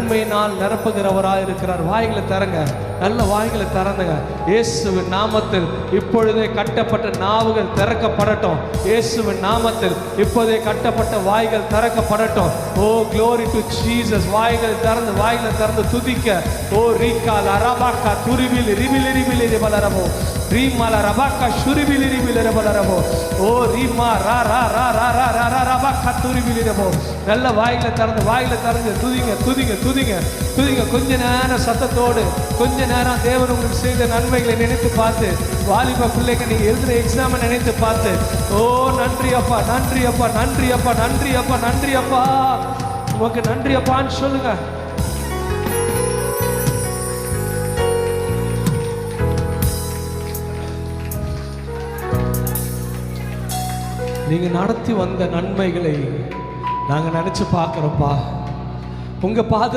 நன்மையினால் நிரப்புகிறவராய் இருக்கிறார். வாய்களை தரங்க, நல்ல வாய்களை திறந்துங்க. இயேசுவின் நாமத்தில் இப்பொழுதே கட்டப்பட்ட நாவுகள் திறக்கப்படட்டும். இயேசுவின் நாமத்தில் இப்போதே கட்டப்பட்ட வாய்கள் திறக்கப்படட்டும். Oh glory to Jesus. வாய்களை திறந்து துதிக்க. ஓ ரீகால் அரபாக்கா துரிபில் ரிபில் ரிபில் ரிபலரபோ ரீமால ரபாக்கா ஷுரிபில் ரிபில் ரிபலரபோ ஓ ரீமா ரா ரா ரா ரா ரா ரா ரா ரபாக்கா துரிபில் ரிபோ. நல்ல வாய்களை திறந்து துதிங்க துதிங்க துதிங்க துதிங்க. கொஞ்ச நேரம் சத்தத்தோடு கொஞ்ச நேரம் தேவன் உங்களுக்கு செய்த நன்மைகளை நினைத்து பார்த்து, வாலிப பிள்ளைங்க நீங்க எழுதுற எக்ஸாமை நினைத்து பார்த்து, ஓ நன்றி அப்பா நன்றி அப்பா நன்றி அப்பா நன்றி அப்பா நன்றி அப்பா உனக்கு நன்றி அப்பான்னு சொல்லுங்க. நீங்க நடத்தி வந்த நன்மைகளை நாங்க நினைச்சு பார்க்கிறோம்ப்பா. உங்க பாத